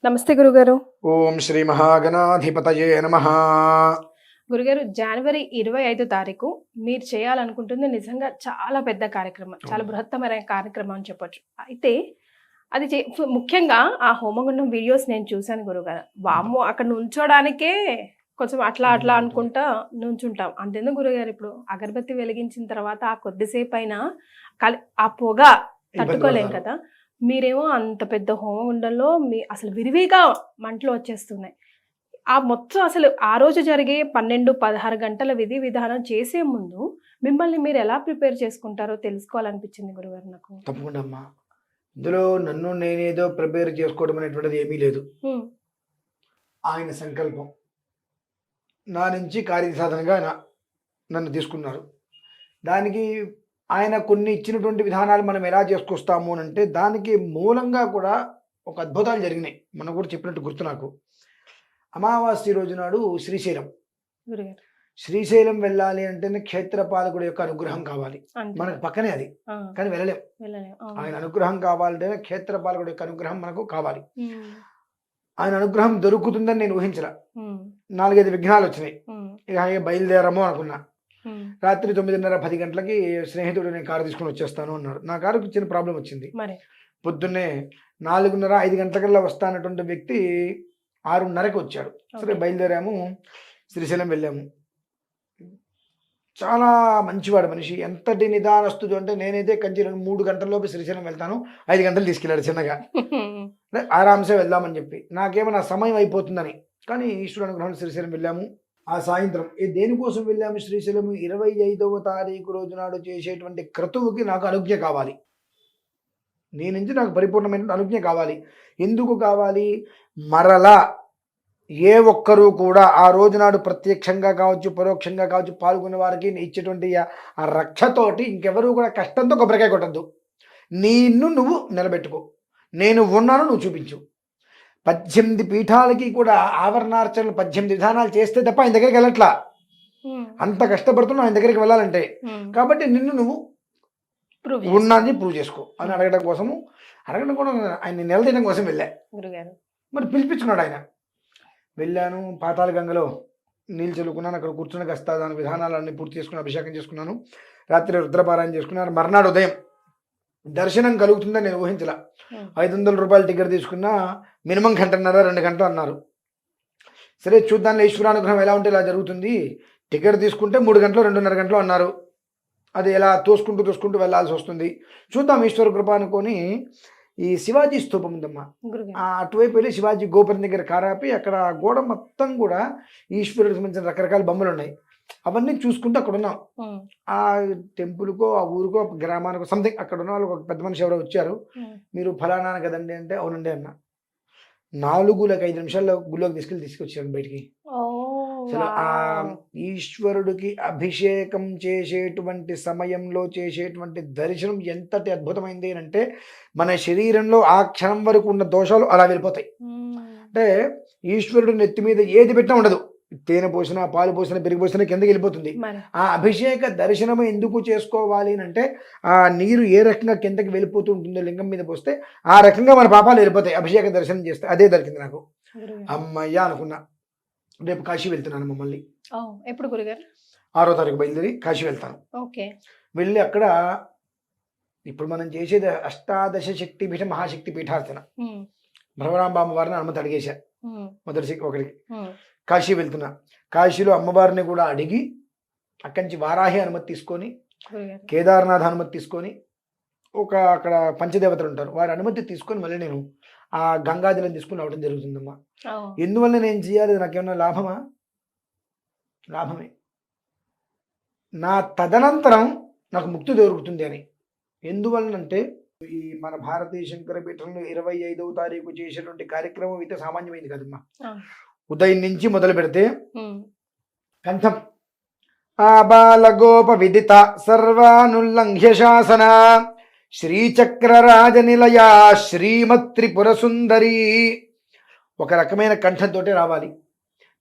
నమస్తే గురుగారు. ఓం శ్రీ మహాగణాధిపతయే నమః. గురుగారు, జనవరి 25 తారీఖు మీరు చేయాలనుకుంటుంది నిజంగా చాలా పెద్ద కార్యక్రమం. చాలా బృహత్తమైన కార్యక్రమం అని చెప్పొచ్చు. అయితే అది ముఖ్యంగా ఆ హోమగుండం వీడియోస్ నేను చూశాను గురుగారు. వామ్మో! అక్కడ నుంచోడానికే కొంచెం అట్లా అట్లా అనుకుంటా నుంచుంటాం. అంతెందుకు గురుగారు, ఇప్పుడు అగరబత్తి వెలిగించిన తర్వాత ఆ కొద్దిసేపైనా ఆ పొగ తట్టుకోలేం కదా! మీరేమో అంత పెద్ద హోమగుండంలో అసలు విరివిగా మంటలు వచ్చేస్తున్నాయి. ఆ మొత్తం అసలు ఆ రోజు జరిగే 12, 16 గంటల విధి విధానం చేసే ముందు మిమ్మల్ని మీరు ఎలా ప్రిపేర్ చేసుకుంటారో తెలుసుకోవాలనిపించింది గురుగారు నాకు. తప్పకుండా అమ్మా. ఇందులో నన్ను నేనేదో ప్రిపేర్ చేసుకోవడం అనేటువంటిది ఏమీ లేదు. ఆయన సంకల్పం నా నుంచి కార్యసాధనగా నన్ను తీసుకున్నారు. దానికి ఆయన కొన్ని ఇచ్చినటువంటి విధానాలు మనం ఎలా చేసుకొస్తాము అని అంటే దానికి మూలంగా కూడా ఒక అద్భుతాలు జరిగినాయి. మనం కూడా చెప్పినట్టు గుర్తు నాకు. అమావాస్య రోజు నాడు శ్రీశైలం వెళ్ళాలి అంటేనే క్షేత్రపాలకుడి యొక్క అనుగ్రహం కావాలి. మనకు పక్కనే అది, కానీ వెళ్ళలేం. ఆయన అనుగ్రహం కావాలంటేనే క్షేత్రపాలకుడి యొక్క అనుగ్రహం మనకు కావాలి. ఆయన అనుగ్రహం దొరుకుతుందని నేను ఊహించరా. 4-5 విఘ్నాలు వచ్చినాయి. ఇక బయలుదేరము అనుకున్నా. రాత్రి 9:30, 10 గంటలకి స్నేహితుడు నేను కారు తీసుకుని వచ్చేస్తాను అన్నాడు. నా కారుకు చిన్న ప్రాబ్లం వచ్చింది. పొద్దున్నే 4:30, 5 గంటలకల్లా వస్తానటువంటి వ్యక్తి 6:30కి వచ్చాడు. సరే బయలుదేరాము, శ్రీశైలం వెళ్ళాము. చాలా మంచివాడు మనిషి. ఎంతటి నిదానస్తుడు అంటే నేనైతే కంచి 3 గంటల్లోపు శ్రీశైలం వెళ్తాను, 5 గంటలు తీసుకెళ్ళాడు చిన్నగా. ఆరాంసే వెళ్దామని చెప్పి నాకేమో నా సమయం అయిపోతుందని. కానీ ఈశ్వరుడు అనుగ్రహం శ్రీశైలం వెళ్ళాము. ఆ సాయంత్రం దేనికోసం వెళ్ళాము శ్రీశైలం? 25వ తారీఖు రోజు నాడు చేసేటువంటి క్రతువుకి నాకు అనుజ్ఞ కావాలి. నీ నుంచి నాకు పరిపూర్ణమైన అనుజ్ఞ కావాలి. ఎందుకు కావాలి? మరలా ఏ ఒక్కరూ కూడా ఆ రోజు నాడు ప్రత్యక్షంగా కావచ్చు, పరోక్షంగా కావచ్చు, పాల్గొనే వారికి ఇచ్చేటువంటి ఆ రక్షతోటి ఇంకెవరూ కూడా కష్టంతో కొబ్బరికాయ కొట్టద్దు. నువ్వు నిలబెట్టుకో, నేను ఉన్నాను, నువ్వు చూపించు. 18 పీఠాలకి కూడా ఆవరణార్చనలు 18 విధానాలు చేస్తే తప్ప ఆయన దగ్గరికి వెళ్ళట్లా. అంత కష్టపడుతున్నావు ఆయన దగ్గరికి వెళ్ళాలంటే. కాబట్టి నువ్వు ఉన్నాన్ని ప్రూవ్ చేసుకో అని అడగడం కూడా ఆయన నిలదీయడం కోసం వెళ్ళా. మరి పిలిపించుకున్నాడు ఆయన. వెళ్ళాను, పాతాళ గంగలో నీళ్ళు చల్లుకున్నాను. అక్కడ కూర్చుని కాస్త దాని విధానాలన్నీ పూర్తి చేసుకుని అభిషేకం చేసుకున్నాను. రాత్రి రుద్రపారాయణ చేసుకున్నాను. మర్నాడు ఉదయం దర్శనం కలుగుతుందని నేను ఊహించలా. 500 రూపాయలు టికెట్ తీసుకున్నా మినిమం 1.5-2 గంటలు అన్నారు. సరే చూద్దాంలో ఈశ్వరానుగ్రహం ఎలా ఉంటే ఇలా జరుగుతుంది. టికెట్ తీసుకుంటే 3 గంటలు 2.5 గంటలు అన్నారు. అది ఎలా తోసుకుంటూ వెళ్ళాల్సి వస్తుంది. చూద్దాం ఈశ్వర కృప అనుకొని ఈ శివాజీ స్తూపం ఉందమ్మా, అటువైపు వెళ్ళి శివాజీ గోపురం దగ్గర కారాపి అక్కడ గోడ మొత్తం కూడా ఈశ్వరుడికి సంబంధించిన రకరకాల బొమ్మలు ఉన్నాయి. అవన్నీ చూసుకుంటూ అక్కడ ఉన్నాం. ఆ టెంపుల్కో, ఆ ఊరికో, గ్రామానికో సంథింగ్ అక్కడ ఉన్న వాళ్ళు ఒక పెద్ద మనిషి ఎవరో వచ్చారు. మీరు ఫలానా కదండి అంటే అవునండి అన్న. 4-5 నిమిషాల్లో గుళ్ళోకి తీసుకొచ్చారు బయటికి. అసలు ఆ ఈశ్వరుడికి అభిషేకం చేసేటువంటి సమయంలో చేసేటువంటి దర్శనం ఎంతటి అద్భుతమైంది అంటే మన శరీరంలో ఆ క్షణం వరకు ఉన్న దోషాలు అలా వెళ్ళిపోతాయి. అంటే ఈశ్వరుడు నెత్తి మీద ఏది పెట్టినా ఉండదు. తేనె పోసినా, పాలు పోసినా, పెరిగి పోసినా కిందకి వెళ్ళిపోతుంది. ఆ అభిషేక దర్శనం ఎందుకు చేసుకోవాలి అంటే ఆ నీరు ఏ రకంగా కిందకి వెళ్ళిపోతూ ఉంటుందో లింగం మీద పోస్తే ఆ రకంగా మన పాపాలు వెళ్ళిపోతాయి అభిషేక దర్శనం చేస్తే. అదే దొరికింది నాకు. అమ్మయ్య అనుకున్నా. రేపు కాశీ వెళ్తున్నాను. మమ్మల్ని ఎప్పుడు గురుగారు? 6వ తారీఖు బయలుదేరి కాశీ వెళ్తాను. వెళ్ళి అక్కడ ఇప్పుడు మనం చేసేది అష్టాదశ శక్తిపీఠ మహాశక్తి పీఠార్చన. భ్రమరాంబామ్మ వారిని అనుమతి అడిగేశా మొదటి ఒకరికి. కాశీ వెళ్తున్నా. కాశీలో అమ్మవారిని కూడా అడిగి అక్కడి నుంచి వారాహి అనుమతి తీసుకొని, కేదార్నాథ్ అనుమతి తీసుకొని, అక్కడ పంచదేవతలు ఉంటారు వారి అనుమతి తీసుకొని మళ్ళీ నేను ఆ గంగాజలం తీసుకుని రావడం జరుగుతుందమ్మా. ఎందువల్ల నేను చేయాలి? నాకేమన్నా లాభమా? లాభమే. నా తదనంతరం నాకు ముక్తి దొరుకుతుంది అని. ఎందువల్లనంటే ఈ మన భారతీయ శంకర పీఠంలో 25వ తారీఖు చేసేటువంటి కార్యక్రమం అయితే సామాన్యమైంది కదమ్మా. ఉదయం నుంచి మొదలు పెడితే కంఠం ఆబాలగోప విదిత సర్వానుల్లంఘ్య శాసన శ్రీచక్రరాజనిలయ శ్రీమత్రిపుర సుందరి ఒక రకమైన కంఠంతో రావాలి.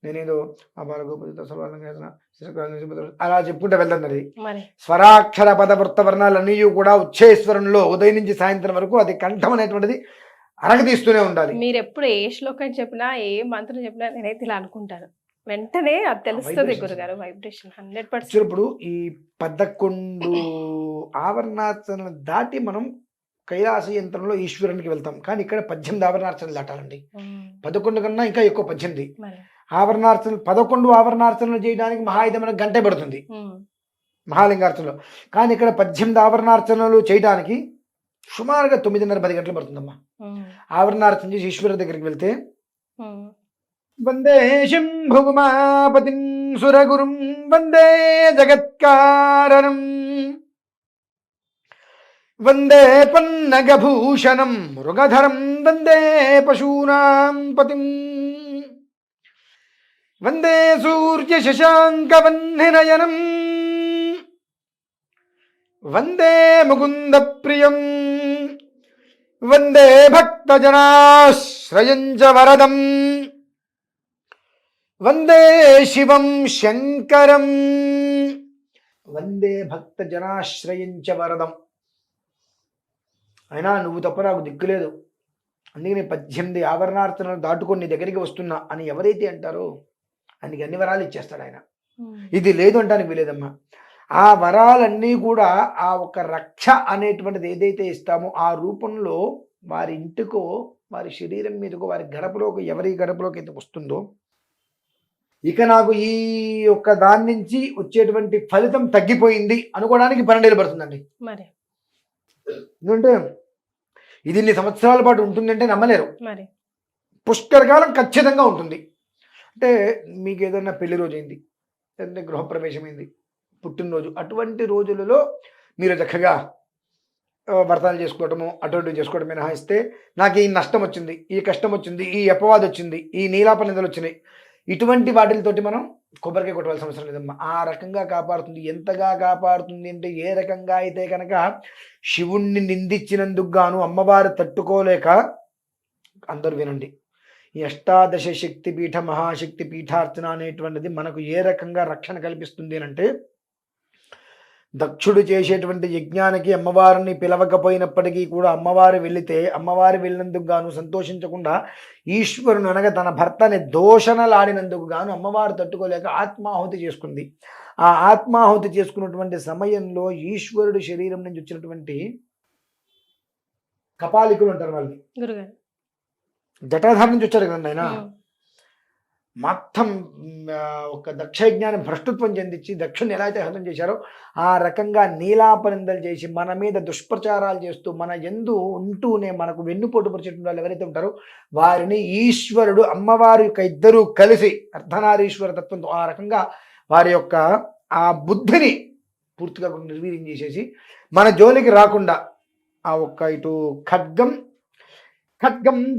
నేనేదో అలా చెప్పుకుంటే వెళ్తున్నది. స్వరాక్షర పద వృత్త వర్ణాలన్నీ కూడా ఉచ్చేశ్వరంలో ఉదయం నుంచి సాయంత్రం వరకు అది కంఠం అనేటువంటిది అరగదీస్తూనే ఉండాలి. మీరు ఎప్పుడు ఏ శ్లోకం చెప్పినా ఏ మంత్రం చెప్పినా నేనైతే ఇలా అనుకుంటాను, వెంటనే అది తెలుస్తుంది vibrations. గురుగారు. వైబ్రేషన్ 100%. వచ్చినప్పుడు ఈ 11 ఆవరణార్చనలు దాటి మనం కైలాస యంత్రంలో ఈశ్వరునికి వెళ్తాం. కానీ ఇక్కడ 18 ఆవరణార్చనలు దాటాలండి. 11 కన్నా ఇంకా ఎక్కువ 18 మరి ఆవరణార్చనలు. 11 ఆవరణార్చనలు చేయడానికి మహా అయితే మనకు గంటే పడుతుంది మహాలింగార్చనలో. కానీ ఇక్కడ 18 ఆవరణార్చనలు చేయడానికి సుమారుగా 9:30-10 గంటలు పడుతుందమ్మా. ఆవరణార్చన చేసి ఈశ్వరు దగ్గరికి వెళ్తే వందే శంభుమాపతిం సురగురుం వందే జగత్కారణం వందే పన్నగభూషణం మృగధరం వందే పశూనాం పతిం వందే సూర్య శశాంకవన్నినయనం వందే ముకుంద ప్రియం వందే భక్తజనాశ్రయం చ వరదం వందే శివం శంకరం వందే భక్తజనాశ్రయం చ వరదం. అయినా నువ్వు తప్ప నాకు దిక్కులేదు, అందుకని 18 ఆవరణార్చనలు దాటుకొని నీ దగ్గరికి వస్తున్నా అని ఎవరైతే అంటారో ఆయనకి అన్ని వరాలు ఇచ్చేస్తాడు ఆయన. ఇది లేదు అంటానికి వీలేదమ్మా. ఆ వరాలన్నీ కూడా ఆ ఒక రక్ష అనేటువంటిది ఏదైతే ఇస్తామో ఆ రూపంలో వారి ఇంటికో వారి శరీరం మీదకో వారి గడపలోకి ఎవరి గడపలోకి అయితే వస్తుందో, ఇక నాకు ఈ యొక్క దాని నుంచి వచ్చేటువంటి ఫలితం తగ్గిపోయింది అనుకోవడానికి 12 ఏళ్ళు పడుతుందండి. మరి ఎందుకంటే ఇది ఇన్ని సంవత్సరాల పాటు ఉంటుందంటే నమ్మలేరు. మరి పుష్కరకాలం ఖచ్చితంగా ఉంటుంది. అంటే మీకు ఏదైనా పెళ్లి రోజు అయింది, లేదంటే గృహప్రవేశం అయింది, పుట్టినరోజు, అటువంటి రోజులలో మీరు చక్కగా వ్రతాలు చేసుకోవటము అటువంటి చేసుకోవడం మినహాయిస్తే నాకు ఈ నష్టం వచ్చింది, ఈ కష్టం వచ్చింది, ఈ అపవాదం వచ్చింది, ఈ నీలాప నిందలు వచ్చినాయి, ఇటువంటి వాటితోటి మనం కొబ్బరికాయ కొట్టవలసిన అవసరం లేదమ్మా. ఆ రకంగా కాపాడుతుంది. ఎంతగా కాపాడుతుంది అంటే ఏ రకంగా అయితే కనుక శివుణ్ణి నిందించినందుకు గాను అమ్మవారు తట్టుకోలేక, అందరూ వినండి, ఈ అష్టాదశ శక్తి పీఠ మహాశక్తి పీఠార్చన అనేటువంటిది మనకు ఏ రకంగా రక్షణ కల్పిస్తుంది అంటే, దక్షుడు చేసేటువంటి యజ్ఞానికి అమ్మవారిని పిలవకపోయినప్పటికీ కూడా అమ్మవారు వెళితే అమ్మవారు వెళ్ళినందుకు గాను సంతోషించకుండా ఈశ్వరుని అనగా తన భర్తని దోషణలాడినందుకు గాను అమ్మవారు తట్టుకోలేక ఆత్మాహుతి చేసుకుంది. ఆ ఆత్మాహుతి చేసుకున్నటువంటి సమయంలో ఈశ్వరుడు శరీరం నుంచి వచ్చినటువంటి కపాలికులు ఉంటారు, వాళ్ళని గురుగారు జటాధార నుంచి వచ్చారు కదండి ఆయన. మొత్తం ఒక దక్షయజ్ఞాన్ని భ్రష్టత్వం చెందించి దక్షుని ఎలా అయితే హతం చేశారో ఆ రకంగా నీలాపనిందలు చేసి మన మీద దుష్ప్రచారాలు చేస్తూ మన యందు ఉంటూనే మనకు వెన్నుపోటు పరిచేటువంటి వాళ్ళు ఎవరైతే ఉంటారో వారిని ఈశ్వరుడు అమ్మవారి యొక్క ఇద్దరూ కలిసి అర్ధనారీశ్వర తత్వంతో ఆ రకంగా వారి యొక్క ఆ బుద్ధిని పూర్తిగా నిర్వీర్యం చేసేసి మన జోలికి రాకుండా ఆ ఒక్క ఇటు ఖడ్గం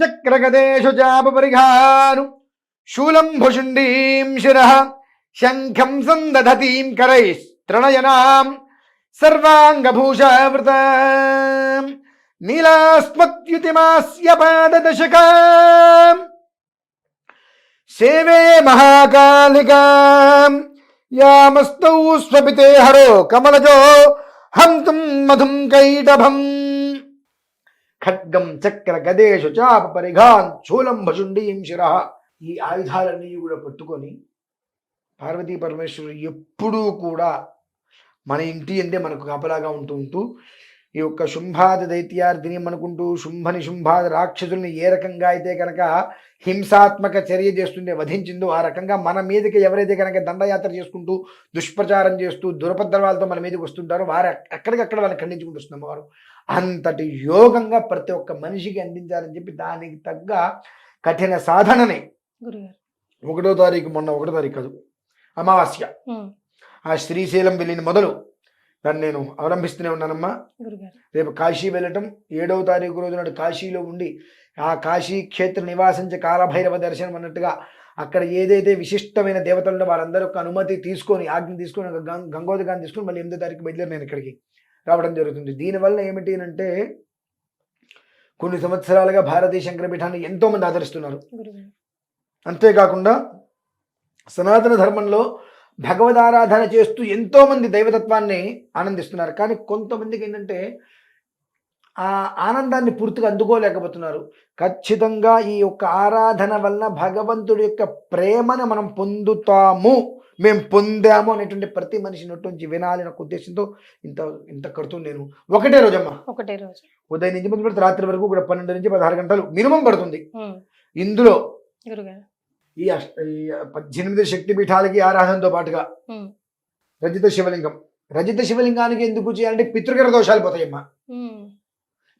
చక్రగదేశు చాపరిఘాను శూలం భుషుండీం శిరః శంఖం సందధతీం కరైస్తృణయనాం సర్వాంగభూషావృతాం నీలాస్మత్యుతిమాస్య పాదదశకాం సేవే మహాకాళికాం యామస్తౌ స్వపితే హరో కమలజో హంతుం మధుం కైటభం ఖడ్గం చక్ర గదేశు చాప పరిఘాన్ శూలం భుషుండీం శిరః. ఈ ఆయుధాలన్నీ కూడా పట్టుకొని పార్వతీ పరమేశ్వరుడు ఎప్పుడూ కూడా మన ఇంటి అందే మనకు కాపలాగా ఉంటూ ఈ యొక్క శుంభాది దైత్యార్థిని అనుకుంటూ శుంభని శుంభాది రాక్షసుల్ని ఏ రకంగా అయితే కనుక హింసాత్మక చర్య చేస్తుండే వధించిందో ఆ రకంగా మన మీదకి ఎవరైతే కనుక దండయాత్ర చేసుకుంటూ దుష్ప్రచారం చేస్తూ దురపద్రవాలతో మన మీదకి వస్తుంటారో వారు ఎక్కడికక్కడ వాళ్ళని ఖండించుకుంటూ వస్తున్న వారు అంతటి యోగంగా ప్రతి ఒక్క మనిషికి అందించాలని చెప్పి దానికి తగ్గ కఠిన సాధనని 1వ తారీఖు మొన్న 1వ తారీఖు కాదు అమావాస్య ఆ శ్రీశైలం వెళ్ళిన మొదలు దాన్ని నేను అవలంబిస్తూనే ఉన్నానమ్మా. రేపు కాశీ వెళ్ళటం 7వ తారీఖు రోజు నాడు కాశీలో ఉండి ఆ కాశీ క్షేత్ర నివాసించే కాలభైరవ దర్శనం అన్నట్టుగా అక్కడ ఏదైతే విశిష్టమైన దేవతలు వారందరూ ఒక అనుమతి తీసుకొని ఆజ్ఞ తీసుకొని గంగోదగాన్ని తీసుకొని మళ్ళీ 8వ తారీఖు బయలుదేరి నేను ఇక్కడికి రావడం జరుగుతుంది. దీనివల్ల ఏమిటి అంటే కొన్ని సంవత్సరాలుగా భారతీయ శంకరపీఠాన్ని ఎంతోమంది ఆదరిస్తున్నారు. అంతేకాకుండా సనాతన ధర్మంలో భగవదారాధన చేస్తూ ఎంతోమంది దైవతత్వాన్ని ఆనందిస్తున్నారు. కానీ కొంతమందికి ఏంటంటే ఆ ఆనందాన్ని పూర్తిగా అందుకోలేకపోతున్నారు. ఖచ్చితంగా ఈ యొక్క ఆరాధన వలన భగవంతుడి యొక్క ప్రేమను మనం పొందుతాము, మేము పొందాము అనేటువంటి ప్రతి మనిషి నోటి నుంచి వినాలి అనే ఉద్దేశంతో ఇంత ఇంత కడుతుంది. నేను ఒకటే రోజమ్మా, ఒకటే రోజు ఉదయం నుంచి మొదలు పెడితే రాత్రి వరకు కూడా 12 నుంచి 16 గంటలు మినిమం పడుతుంది. ఉమ్, ఇందులో గురుగారు. ఈ 18 శక్తి పీఠాలకి ఆరాధనతో పాటుగా ఉమ్, రజిత శివలింగం, రజిత శివలింగానికి ఎందుకు చేయాలంటే పితృగ్రహ దోషాలు పోతాయమ్మా. ఉమ్.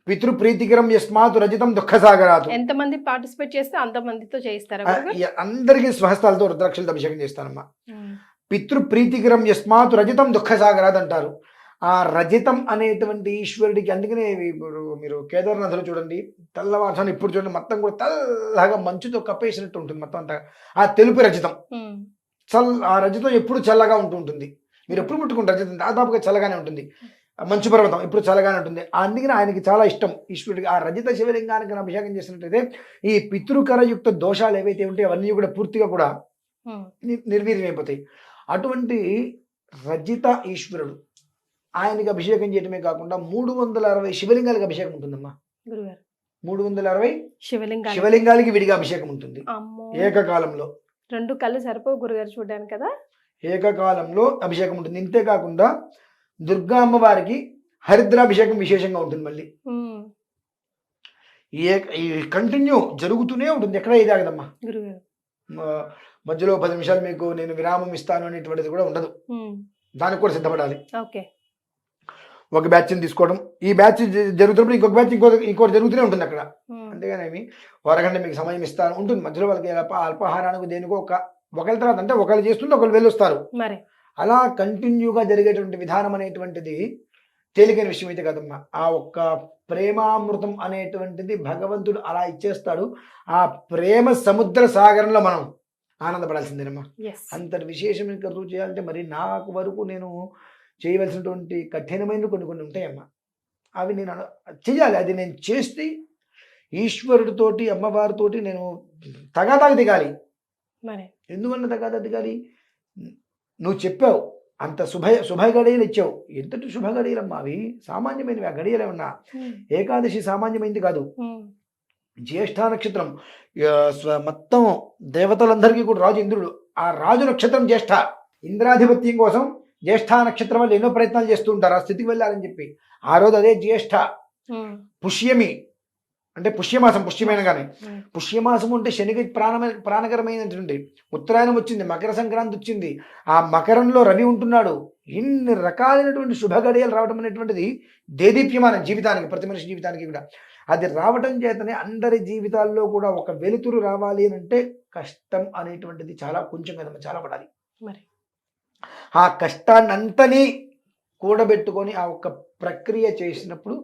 పితృ ప్రీతికరం యస్మాత్ రజితం దుఃఖసాగరాతు. ఎంతమంది పార్టిసిపేట్ చేస్తే అంత మందితో చేయిస్తారా గురుగారు? అందరికీ స్వహస్తాలతో రుద్రాక్షలతో అభిషేకం చేస్తానమ్మా. ఉమ్, పితృ ప్రీతికరం యస్మాత్ రజితం దుఃఖసాగరాత్ అంటారు. ఆ రజితం అనేటువంటి ఈశ్వరుడికి, అందుకనే ఇప్పుడు మీరు కేదార్నాథ్లో చూడండి, తెల్లవారుజామున ఇప్పుడు చూడండి మొత్తం కూడా తెల్లగా మంచుతో కప్పేసినట్టు ఉంటుంది మొత్తం అంతా. ఆ తెలుపు రజితం, ఉమ్, ఆ రజితం ఎప్పుడు చల్లగా ఉంటూ ఉంటుంది. మీరు ఎప్పుడు ముట్టుకుంటే రజితం దాదాపుగా చల్లగానే ఉంటుంది. మంచు పర్వతం ఎప్పుడు చల్లగానే ఉంటుంది. అందుకని ఆయనకి చాలా ఇష్టం ఈశ్వరుడికి. ఆ రజిత శివలింగానికి అభిషేకం చేసినట్టయితే ఈ పితృకరయుక్త దోషాలు ఏవైతే ఉంటాయో అవన్నీ కూడా పూర్తిగా కూడా ఉమ్, నిర్వీర్యమైపోతాయి. అటువంటి రజిత ఈశ్వరుడు ఆయనకి అభిషేకం చేయడమే కాకుండా 360 శివలింగాలకు అభిషేకం ఉంటుందమ్మా. గురుగారు 360 శివలింగాలు. శివలింగాలకి విడిగా అభిషేకం ఉంటుంది అమ్మో, ఏకకాలంలో. 2 కళ్ళు సరిపోవు గురుగారు చూడడానికి కదా. ఏకకాలంలో అభిషేకం ఉంటుంది. ఇంతేకాకుండా దుర్గా అమ్మవారికి హరిద్రాభిషేకం విశేషంగా ఉంటుంది. మళ్ళీ ఉమ్, ఈ కంటిన్యూ జరుగుతూనే ఉంటుంది, ఎక్కడ ఇది ఆగదమ్మా. గురుగారు. మధ్యలో 10 నిమిషాలు మీకు నేను విరామం ఇస్తాను అనేటువంటిది కూడా ఉండదు. ఉమ్, దానికి కూడా సిద్ధపడాలి. ఓకే. ఒక బ్యాచ్ని తీసుకోవడం, ఈ బ్యాచ్ జరుగుతున్నప్పుడు ఇంకొక బ్యాచ్ ఇంకోటి జరుగుతూనే ఉంటుంది అక్కడ. ఉమ్, అంతేగానేమి అరగంట మీకు సమయం ఇస్తాను ఉంటుంది. మధ్యలో వాళ్ళకి అల్పాహారానికి దేనికో ఒకరి తర్వాత అంటే ఒకళ్ళు చేస్తుంటే ఒకళ్ళు వెళ్ళొస్తారు. మరి అలా కంటిన్యూగా జరిగేటువంటి విధానం అనేటువంటిది తేలికైన విషయం అయితే కదమ్మా. ఆ ఒక్క ప్రేమామృతం అనేటువంటిది భగవంతుడు అలా ఇచ్చేస్తాడు. ఆ ప్రేమ సముద్ర సాగరంలో మనం ఆనందపడాల్సిందేనమ్మా. ఎస్. అంతటి విశేషం ఇంకా రుజువు చేయాలంటే మరి నాకు వరకు నేను చేయవలసినటువంటి కఠినమైన కొన్ని ఉంటాయమ్మా. అవి నేను చెయ్యాలి. అది నేను చేస్తే ఈశ్వరుడితోటి అమ్మవారితోటి నేను తగాదాగా దిగాలి. మరి ఎందువల్ల తగాదా దిగాలి? నువ్వు చెప్పావు, అంత శుభ గడియలు ఇచ్చావు. ఎంతటి శుభ గడియలమ్మా అవి, సామాన్యమైనవి ఆ గడియలు ఏమన్నా. ఉమ్, ఏకాదశి సామాన్యమైంది కాదు. ఉమ్, జ్యేష్ఠ నక్షత్రం, మొత్తం దేవతలందరికీ కూడా రాజు ఇంద్రుడు. ఆ రాజు నక్షత్రం జ్యేష్ఠ. ఇంద్రాధిపత్యం కోసం జ్యేష్ఠ నక్షత్రం వాళ్ళు ఎన్నో ప్రయత్నాలు చేస్తూ ఉంటారు ఆ స్థితికి వెళ్ళాలని చెప్పి. ఆ రోజు అదే జ్యేష్ఠ. ఉమ్, పుష్యమి అంటే పుష్యమాసం, పుష్యమైన కానీ ఉమ్, పుష్యమాసం అంటే శనికి ప్రాణకరమైనటువంటి. ఉత్తరాయణం వచ్చింది, మకర సంక్రాంతి వచ్చింది, ఆ మకరంలో రవి ఉంటున్నాడు. ఇన్ని రకాలైనటువంటి శుభ గడియలు రావడం అనేటువంటిది దేదీప్యమానం జీవితానికి, ప్రతి మనిషి జీవితానికి కూడా. అది రావటం చేతనే అందరి జీవితాల్లో కూడా ఒక వెలుతురు రావాలి అని అంటే కష్టం అనేటువంటిది చాలా కొంచెం కదమ్మా, చాలా పడాలి. మరి ఆ కష్టాన్ని అంతని కూడబెట్టుకొని ఆ ఒక్క ప్రక్రియ చేసినప్పుడు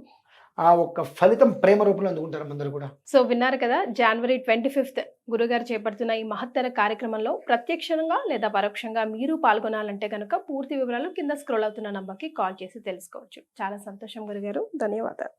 ఆ ఒక్క ఫలితం ప్రేమ రూపంలో అందుకుంటారు అందరూ కూడా. సో విన్నారు కదా, జనవరి 25th గురుగారు చేపడుతున్న ఈ మహత్తర కార్యక్రమంలో ప్రత్యక్షంగా లేదా పరోక్షంగా మీరు పాల్గొనాలంటే కనుక పూర్తి వివరాలు కింద స్క్రోల్ అవుతున్న నంబర్కి కాల్ చేసి తెలుసుకోవచ్చు. చాలా సంతోషం గురుగారు, ధన్యవాదాలు.